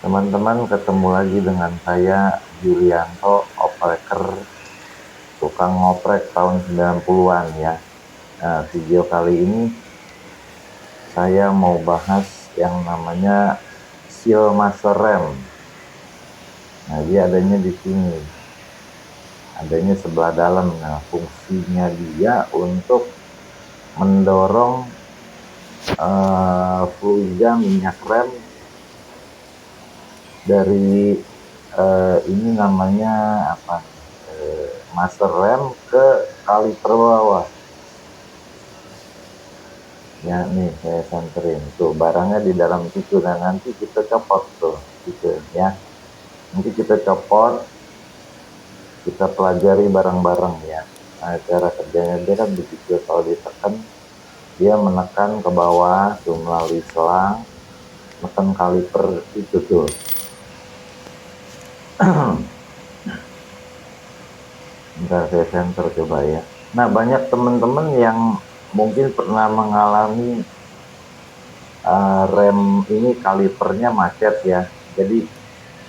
Teman-teman, ketemu lagi dengan saya Julianto, opreker tukang ngoprek tahun 90-an ya. Nah, video kali ini saya mau bahas yang namanya Seal Master Rem. Nah, dia adanya di sini. Adanya sebelah dalam. Nah, fungsinya dia untuk mendorong fluida minyak rem dari ini namanya apa? Master rem ke kaliper bawah. Ya nih saya senterin tuh barangnya di dalam situ, dan nanti kita copot tuh gitu ya. Nanti kita copot, kita pelajari bareng-bareng ya. Nah, cara kerjanya dia kan begitu, kalau ditekan dia menekan ke bawah tuh melalui selang, menekan kaliper itu tuh. Bentar saya senter coba ya. Nah, banyak teman-teman yang mungkin pernah mengalami rem ini kalipernya macet ya. Jadi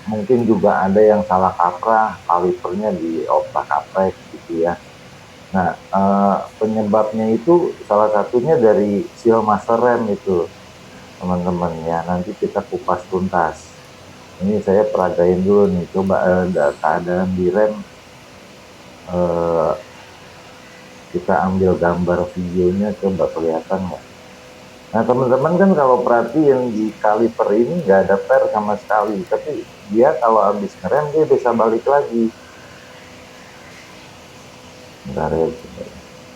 mungkin juga ada yang salah kaprah, kalipernya dioprak-aprek gitu ya. Nah, penyebabnya itu salah satunya dari seal master rem itu, teman-teman ya. Nanti kita kupas tuntas. Ini saya peragain dulu nih, coba keadaan di rem. Kita ambil gambar videonya, coba kelihatan nggak? Nah, teman-teman kan kalau perhatiin di kaliper ini nggak ada per sama sekali, tapi dia kalau habis ngerem dia bisa balik lagi. Bentar ya.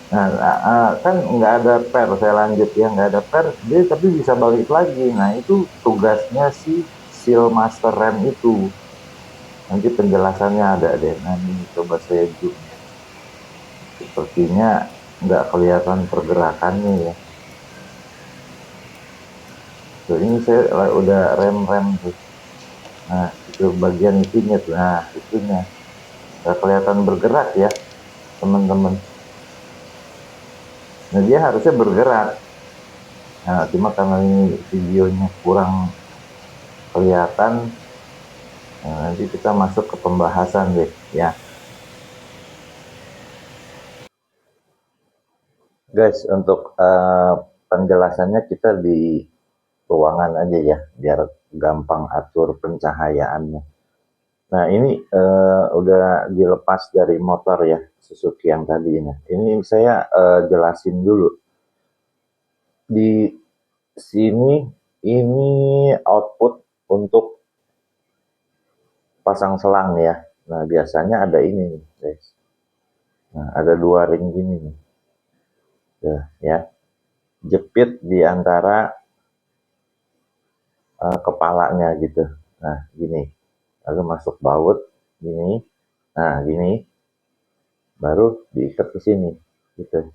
Nah, kan nggak ada per, saya lanjut ya, nggak ada per, dia tapi bisa balik lagi. Nah, itu tugasnya si seal master rem itu. Nanti penjelasannya ada deh. Nah, ini coba saya zoom ya. Sepertinya nggak kelihatan pergerakannya ya. Tuh, ini saya udah rem-rem tuh. Nah, itu bagian itunya tuh. Nah, itunya. Nggak kelihatan bergerak ya, teman-teman. Nah, dia harusnya bergerak. Nah, cuma karena ini videonya kurang kelihatan, nah, nanti kita masuk ke pembahasan deh ya. Guys, untuk penjelasannya kita di ruangan aja ya, biar gampang atur pencahayaannya. Nah, ini udah dilepas dari motor ya, Suzuki yang tadi ini. Ini saya jelasin dulu. Di sini ini output untuk pasang selang ya. Nah, biasanya ada ini nih, guys. Nah, ada dua ring gini nih. Tuh, ya. Jepit di antara kepalanya gitu. Nah, gini. Lalu masuk baut gini. Nah, gini. Baru diikat ke sini gitu.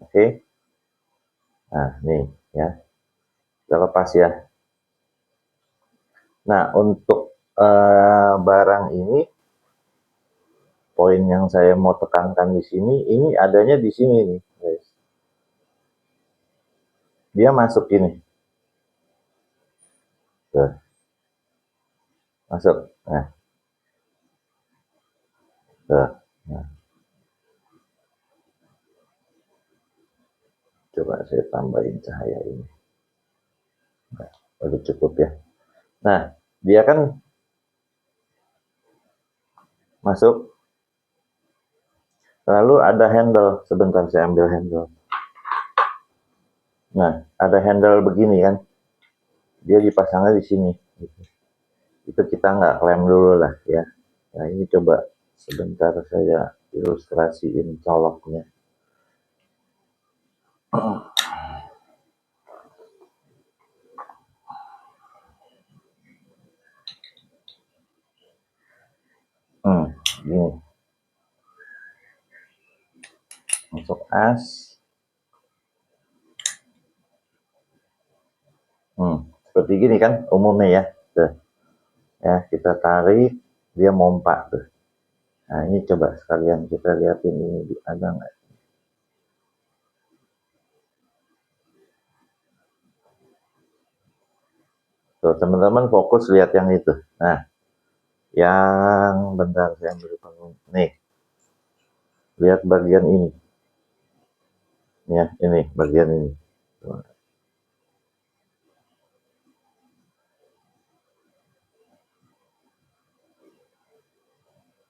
Oke. Nah, nih ya. Kita lepas ya. Nah, untuk barang ini, poin yang saya mau tekankan di sini, ini adanya di sini nih, guys. Dia masuk ini. Tuh. Masuk. Nah, tuh. Nah, coba saya tambahin cahaya ini. Nah, udah cukup ya. Nah, dia kan masuk. Lalu ada handle. Sebentar saya ambil handle. Nah, ada handle begini kan. Dia dipasangnya di sini. Itu kita nggak klem dulu lah ya. Nah, ini coba sebentar saya ilustrasiin coloknya. Gini. Masuk as. Seperti gini kan umumnya ya. Tuh. Ya, kita tarik, dia mompa tuh. Nah, ini coba sekalian kita lihatin ini ada nggak. Tuh, teman-teman fokus lihat yang itu. Nah, yang bentar saya ambil nih. Lihat bagian ini. Ya, ini bagian ini.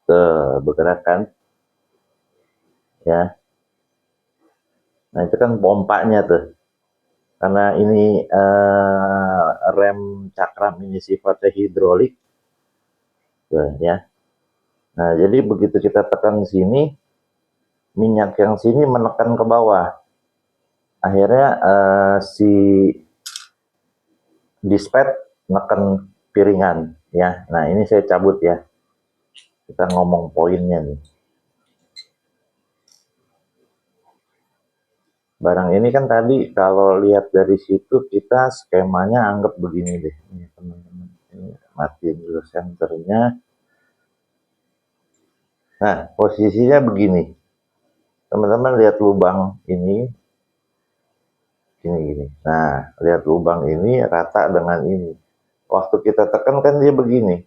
Tuh, bergerak kan? Ya. Nah, itu kan pompanya tuh. Karena ini rem cakram ini sifatnya hidrolik. Tuh, ya. Nah, jadi begitu kita tekan sini, minyak yang sini menekan ke bawah. Akhirnya si dispet neken piringan ya. Nah, ini saya cabut ya. Kita ngomong poinnya nih. Barang ini kan tadi kalau lihat dari situ kita skemanya anggap begini deh. Ini teman-teman. Ini matiin dulu senternya. Nah, posisinya begini. Teman-teman lihat lubang ini. Gini. Nah, lihat lubang ini rata dengan ini. Waktu kita tekan kan dia begini.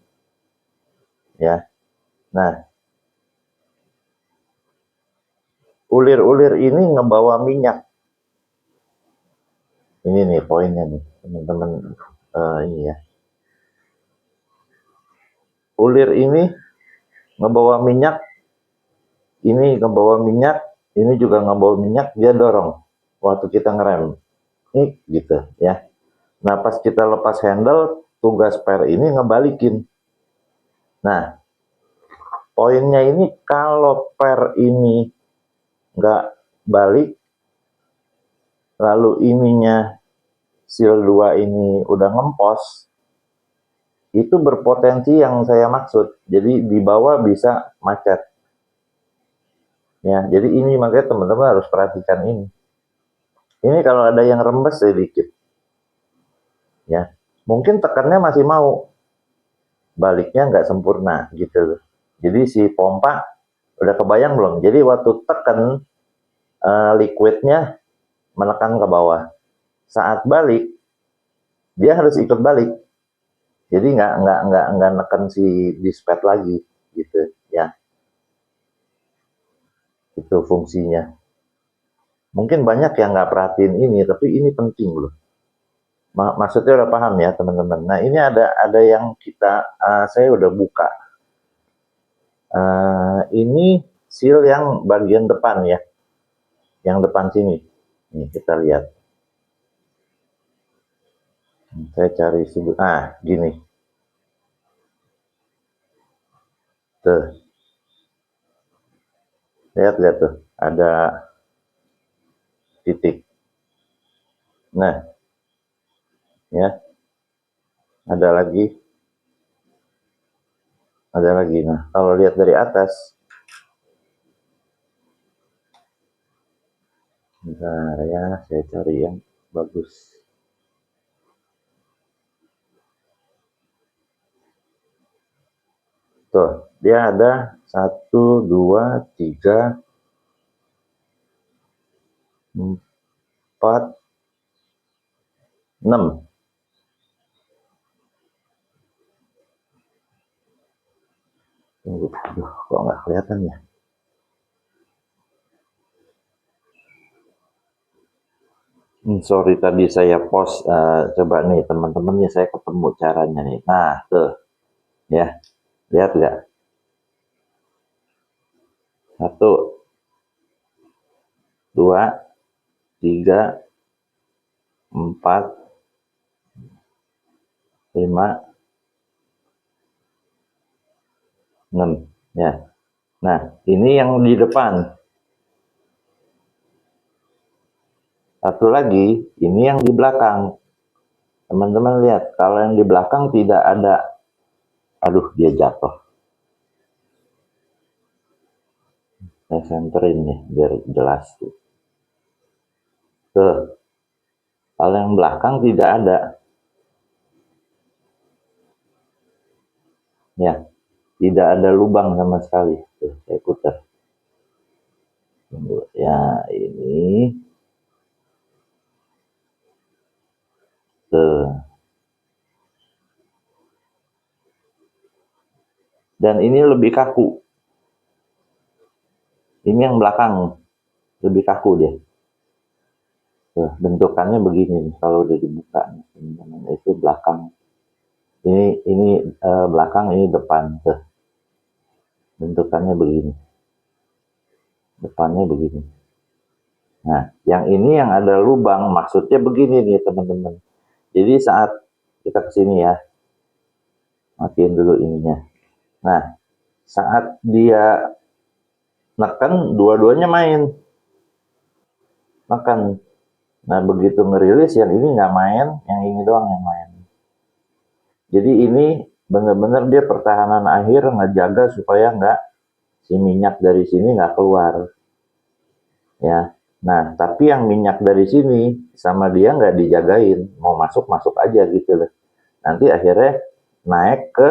Ya. Nah, ulir-ulir ini ngebawa minyak. Ini nih poinnya nih, teman-teman. Ini ya. Ulir ini ngebawa minyak, ini ngebawa minyak, ini juga ngebawa minyak, dia dorong waktu kita ngerem. Ini gitu ya. Nah, pas kita lepas handle, tugas per ini ngebalikin. Nah, poinnya ini kalau per ini nggak balik, lalu ininya seal 2 ini udah ngempos, itu berpotensi yang saya maksud. Jadi di bawah bisa macet. Ya, jadi ini makanya teman-teman harus perhatikan ini. Ini kalau ada yang rembes sedikit. Ya, mungkin tekannya masih mau, baliknya nggak sempurna gitu. Jadi si pompa udah kebayang belum? Jadi waktu tekan liquidnya menekan ke bawah. Saat balik dia harus ikut balik. Jadi nggak neken si dispet lagi gitu ya. Itu fungsinya. Mungkin banyak yang nggak perhatiin ini, tapi ini penting loh. Maksudnya udah paham ya teman-teman. Nah, ini ada yang saya udah buka. Ini seal yang bagian depan ya, yang depan sini. Nih kita lihat. Saya cari sudut. Gini. Tuh. Lihat tuh. Ada titik. Nah, ya. Ada lagi. Nah, kalau lihat dari atas. Bentar ya, saya cari yang bagus. Tuh, dia ada 1, 2, 3, 4, 6. Tunggu, kok nggak kelihatan ya? Sorry tadi saya post, coba nih teman-teman nih saya ketemu caranya nih. Nah, tuh ya, lihat nggak? 1, 2, 3, 4, 5, 6 ya. Nah, ini yang di depan. Satu lagi, ini yang di belakang. Teman-teman lihat, kalau yang di belakang tidak ada. Aduh, dia jatuh. Saya senterin nih, biar jelas tuh. Tuh, kalau yang belakang tidak ada. Ya, tidak ada lubang sama sekali. Tuh, saya putar. Tunggu, ya ini. Tuh. Dan ini lebih kaku. Ini yang belakang lebih kaku dia. Tuh, bentukannya begini nih kalau udah dibuka nih, teman-teman. Itu belakang. Ini belakang, ini depan. Tuh, bentukannya begini. Depannya begini. Nah, yang ini yang ada lubang, maksudnya begini nih teman-teman. Jadi saat kita kesini ya, matiin dulu ininya. Nah, saat dia neken, dua-duanya main. Neken. Nah, begitu ngerilis, yang ini nggak main, yang ini doang yang main. Jadi ini benar-benar dia pertahanan akhir ngejaga supaya nggak si minyak dari sini nggak keluar. Ya, nah tapi yang minyak dari sini sama dia nggak dijagain, mau masuk masuk aja gitu loh. Nanti akhirnya naik ke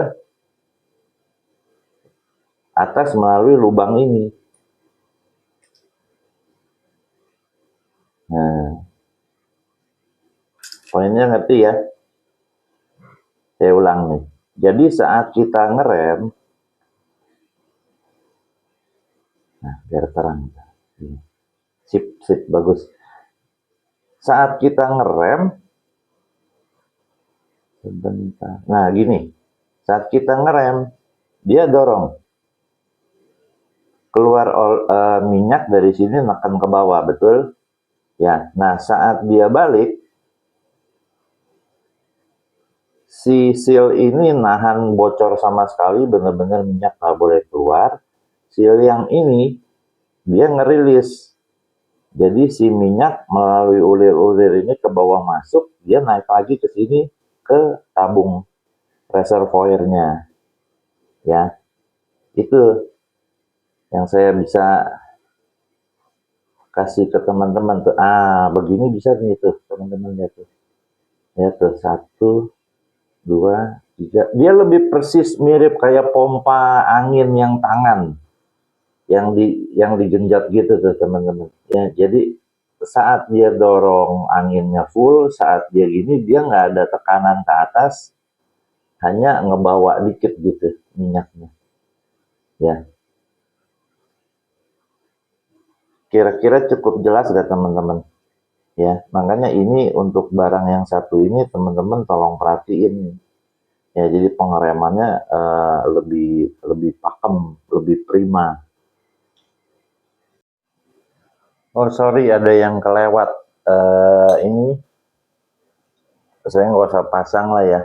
atas melalui lubang ini. Nah, poinnya ngerti ya? Saya ulang nih. Jadi saat kita ngerem, nah biar terang. Sip, sip, bagus. Saat kita ngerem, sebentar. Nah gini, saat kita ngerem, dia dorong keluar minyak dari sini neken ke bawah, betul? Ya, nah saat dia balik, si seal ini nahan bocor sama sekali, benar-benar minyak nggak boleh keluar. Seal yang ini dia ngerilis, jadi si minyak melalui ulir-ulir ini ke bawah masuk, dia naik lagi ke sini ke tabung reservoirnya. Ya, itu yang saya bisa kasih ke teman-teman tuh. Begini bisa nih tuh teman-teman ya tuh. Ya tuh, 1, 2, 3. Dia lebih persis mirip kayak pompa angin yang tangan, yang digenjot gitu tuh teman-teman. Ya, jadi saat dia dorong anginnya full, saat dia gini dia nggak ada tekanan ke atas, hanya ngebawa dikit gitu minyaknya. Ya, kira-kira cukup jelas gak teman-teman? Ya, makanya ini untuk barang yang satu ini teman-teman tolong perhatiin. Ya, jadi pengeremannya lebih lebih pakem, lebih prima. Oh sorry, ada yang kelewat. Ini saya nggak usah pasang lah ya.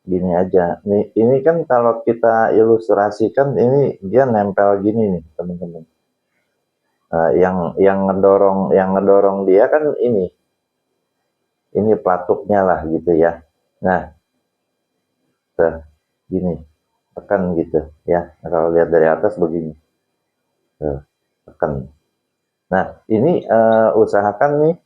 Gini aja. Ini kan kalau kita ilustrasikan ini dia nempel gini nih teman-teman. Yang ngedorong dia kan ini pelatuknya lah gitu ya. Nah, gini, tekan gitu ya. Nah, kalau lihat dari atas begini, tekan. Nah, ini usahakan nih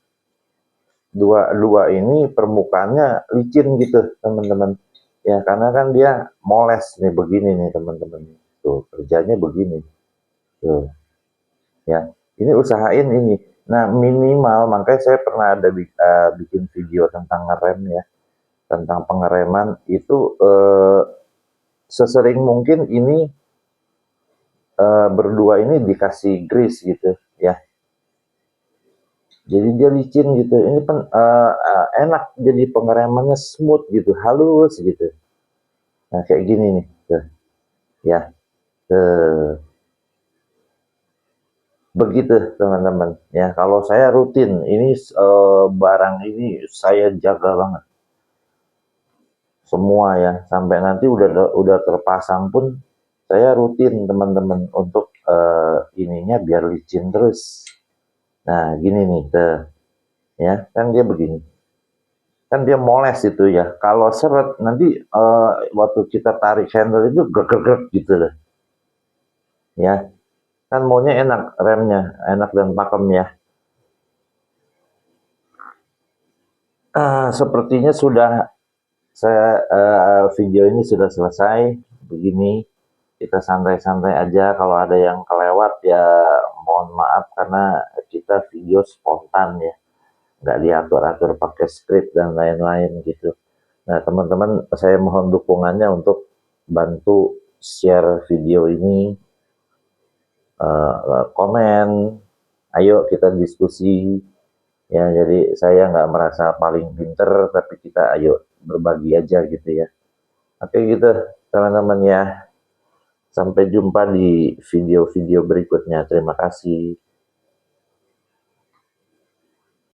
dua ini permukaannya licin gitu teman-teman. Ya karena kan dia moles nih begini nih teman-teman. Tuh kerjanya begini. Tuh ya. Ini usahain ini. Nah minimal makanya saya pernah ada bikin video tentang ngerem ya. Tentang pengereman itu sesering mungkin ini berdua ini dikasih grease gitu ya. Jadi dia licin gitu. Ini enak jadi pengeremannya smooth gitu, halus gitu. Nah kayak gini nih, tuh, ya. Begitu teman-teman. Ya kalau saya rutin, ini barang ini saya jaga banget. Semua ya, sampai nanti udah terpasang pun saya rutin teman-teman untuk ininya biar licin terus. Nah gini nih, tuh, ya kan dia begini. Kan dia moles itu ya. Kalau seret nanti waktu kita tarik handle itu grek-grek gitu loh. Ya, kan maunya enak remnya, enak dan pakem ya. Sepertinya sudah video ini sudah selesai. Begini, kita santai-santai aja. Kalau ada yang kelewat ya mohon maaf karena kita video spontan ya. Nggak diatur-atur pakai skrip dan lain-lain gitu. Nah teman-teman saya mohon dukungannya untuk bantu share video ini, komen, ayo kita diskusi. Ya, jadi saya nggak merasa paling pinter, tapi kita ayo berbagi aja gitu ya. Oke gitu, teman-teman ya. Sampai jumpa di video-video berikutnya. Terima kasih.